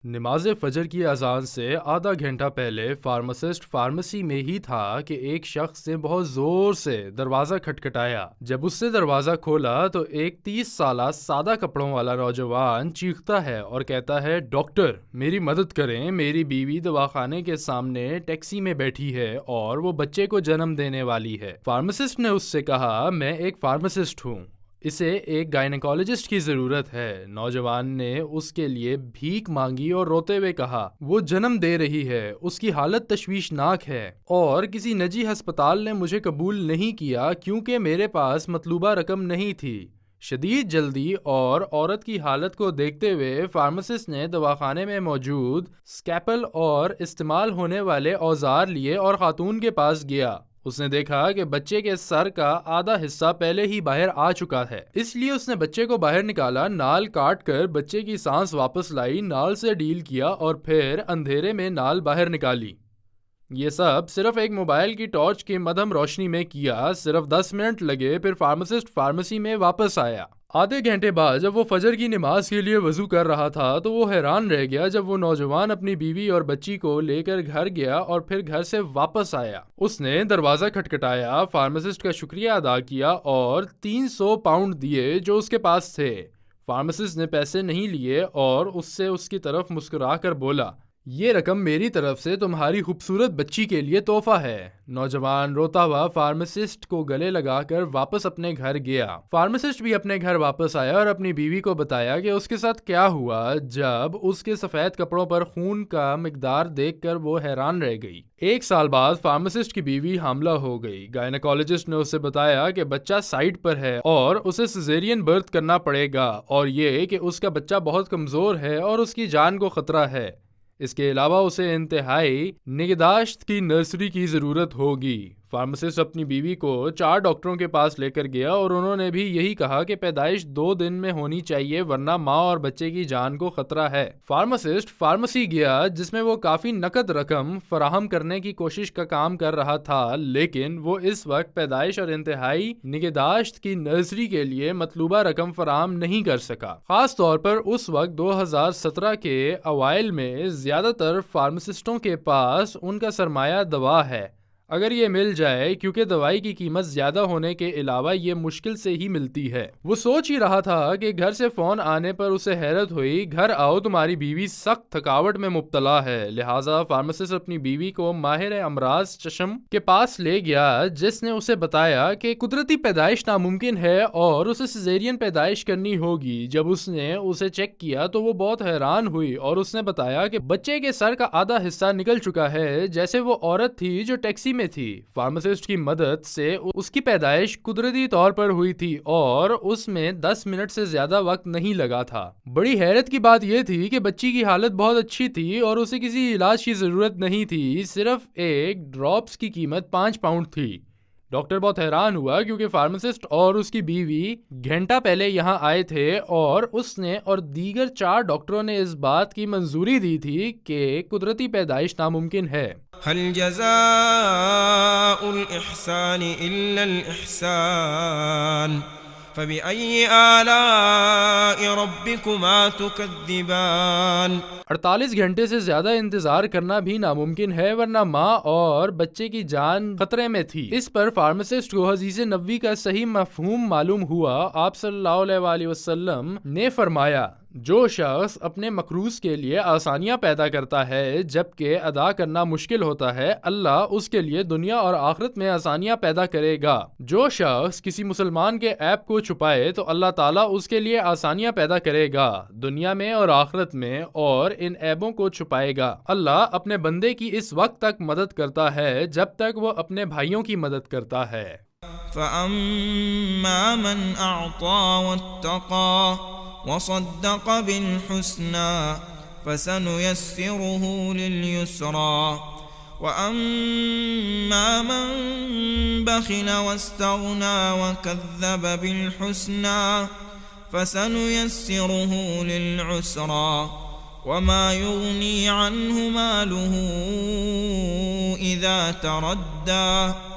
نماز فجر کی اذان سے آدھا گھنٹہ پہلے فارماسسٹ فارمیسی میں ہی تھا کہ ایک شخص نے بہت زور سے دروازہ کھٹکھٹایا۔ جب اس نے دروازہ کھولا تو ایک 30 سالہ سادہ کپڑوں والا نوجوان چیختا ہے اور کہتا ہے، ڈاکٹر میری مدد کریں، میری بیوی دواخانے کے سامنے ٹیکسی میں بیٹھی ہے اور وہ بچے کو جنم دینے والی ہے۔ فارماسسٹ نے اس سے کہا، میں ایک فارماسسٹ ہوں، اسے ایک گائنیکالوجسٹ کی ضرورت ہے۔ نوجوان نے اس کے لیے بھیک مانگی اور روتے ہوئے کہا، وہ جنم دے رہی ہے، اس کی حالت تشویشناک ہے اور کسی نجی ہسپتال نے مجھے قبول نہیں کیا کیونکہ میرے پاس مطلوبہ رقم نہیں تھی۔ شدید جلدی اور عورت کی حالت کو دیکھتے ہوئے فارماسسٹ نے دواخانے میں موجود اسکیپل اور استعمال ہونے والے اوزار لیے اور خاتون کے پاس گیا۔ اس نے دیکھا کہ بچے کے سر کا آدھا حصہ پہلے ہی باہر آ چکا ہے، اس لیے اس نے بچے کو باہر نکالا، نال کاٹ کر بچے کی سانس واپس لائی، نال سے ڈیل کیا اور پھر اندھیرے میں نال باہر نکالی۔ یہ سب صرف ایک موبائل کی ٹارچ کی مدھم روشنی میں کیا۔ صرف 10 منٹ لگے، پھر فارماسسٹ فارمیسی میں واپس آیا۔ آدھے گھنٹے بعد جب وہ فجر کی نماز کے لیے وضو کر رہا تھا تو وہ حیران رہ گیا جب وہ نوجوان اپنی بیوی اور بچی کو لے کر گھر گیا اور پھر گھر سے واپس آیا۔ اس نے دروازہ کھٹکھٹایا، فارماسسٹ کا شکریہ ادا کیا اور 300 پاؤنڈ دیے جو اس کے پاس تھے۔ فارماسسٹ نے پیسے نہیں لیے اور اس سے اس کی طرف مسکرا کر بولا، یہ رقم میری طرف سے تمہاری خوبصورت بچی کے لیے تحفہ ہے۔ نوجوان روتا ہوا فارماسسٹ کو گلے لگا کر واپس اپنے گھر گیا۔ فارماسسٹ بھی اپنے گھر واپس آیا اور اپنی بیوی کو بتایا کہ اس کے ساتھ کیا ہوا۔ جب اس کے سفید کپڑوں پر خون کا مقدار دیکھ کر وہ حیران رہ گئی۔ 1 سال بعد فارماسسٹ کی بیوی حاملہ ہو گئی۔ گائنیکالوجسٹ نے اسے بتایا کہ بچہ سائٹ پر ہے اور اسے سیزیرین برتھ کرنا پڑے گا، اور یہ کہ اس کا بچہ بہت کمزور ہے اور اس کی جان کو خطرہ ہے۔ اس کے علاوہ اسے انتہائی نگہداشت کی نرسری کی ضرورت ہوگی۔ فارماسسٹ اپنی بیوی کو 4 ڈاکٹروں کے پاس لے کر گیا اور انہوں نے بھی یہی کہا کہ پیدائش 2 دن میں ہونی چاہیے ورنہ ماں اور بچے کی جان کو خطرہ ہے۔ فارماسسٹ فارمیسی گیا جس میں وہ کافی نقد رقم فراہم کرنے کی کوشش کا کام کر رہا تھا، لیکن وہ اس وقت پیدائش اور انتہائی نگہداشت کی نرسری کے لیے مطلوبہ رقم فراہم نہیں کر سکا۔ خاص طور پر اس وقت 2017 کے اوائل میں زیادہ تر فارماسسٹوں کے پاس ان کا سرمایہ دوا ہے، اگر یہ مل جائے، کیونکہ دوائی کی قیمت زیادہ ہونے کے علاوہ یہ مشکل سے ہی ملتی ہے۔ وہ سوچ ہی رہا تھا کہ گھر سے فون آنے پر اسے حیرت ہوئی، گھر آؤ تمہاری بیوی سخت تھکاوٹ میں مبتلا ہے۔ لہٰذا فارماسسٹ اپنی بیوی کو ماہر امراض چشم کے پاس لے گیا جس نے اسے بتایا کہ قدرتی پیدائش ناممکن ہے اور اسے سیزیرین پیدائش کرنی ہوگی۔ جب اس نے اسے چیک کیا تو وہ بہت حیران ہوئی اور اس نے بتایا کہ بچے کے سر کا آدھا حصہ نکل چکا ہے، جیسے وہ عورت تھی جو ٹیکسی میں تھی۔ فارماسسٹ کی مدد سے اس کی پیدائش قدرتی طور پر ہوئی تھی اور اس میں 10 منٹ سے زیادہ وقت نہیں لگا تھا۔ بڑی حیرت کی بات یہ تھی کہ بچی کی حالت بہت اچھی تھی اور اسے کسی علاج کی ضرورت نہیں تھی، صرف ایک ڈراپس کی قیمت 5 پاؤنڈ تھی۔ ڈاکٹر بہت حیران ہوا کیونکہ فارماسسٹ اور اس کی بیوی گھنٹہ پہلے یہاں آئے تھے اور اس نے اور دیگر 4 ڈاکٹروں نے اس بات کی منظوری دی تھی کہ قدرتی پیدائش ناممکن ہے۔ هل جزاء الإحسان إلا الإحسان فبأي آلاء ربكما تكذبان۔ 48 گھنٹے سے زیادہ انتظار کرنا بھی ناممکن ہے ورنہ ماں اور بچے کی جان خطرے میں تھی۔ اس پر فارماسسٹ کو حدیث نبوی کا صحیح مفہوم معلوم ہوا۔ آپ صلی اللہ علیہ وآلہ وسلم نے فرمایا، جو شخص اپنے مقروض کے لیے آسانیاں پیدا کرتا ہے جبکہ ادا کرنا مشکل ہوتا ہے، اللہ اس کے لیے دنیا اور آخرت میں آسانیاں پیدا کرے گا۔ جو شخص کسی مسلمان کے عیب کو چھپائے تو اللہ تعالیٰ اس کے لیے آسانیاں پیدا کرے گا دنیا میں اور آخرت میں، اور ان عیبوں کو چھپائے گا۔ اللہ اپنے بندے کی اس وقت تک مدد کرتا ہے جب تک وہ اپنے بھائیوں کی مدد کرتا ہے۔ فَأَمَّا مَنْ أَعْطَى وَاتَّقَى وَصَدَّقَ بِالْحُسْنَى فَسَنُيَسِّرُهُ لِلْيُسْرَى وَأَمَّا مَنْ بَخِلَ وَاسْتَغْنَى وَكَذَّبَ بِالْحُسْنَى فَسَنُيَسِّرُهُ لِلْعُسْرَى وَمَا يُغْنِي عَنْهُ مَالُهُ إِذَا تَرَدَّى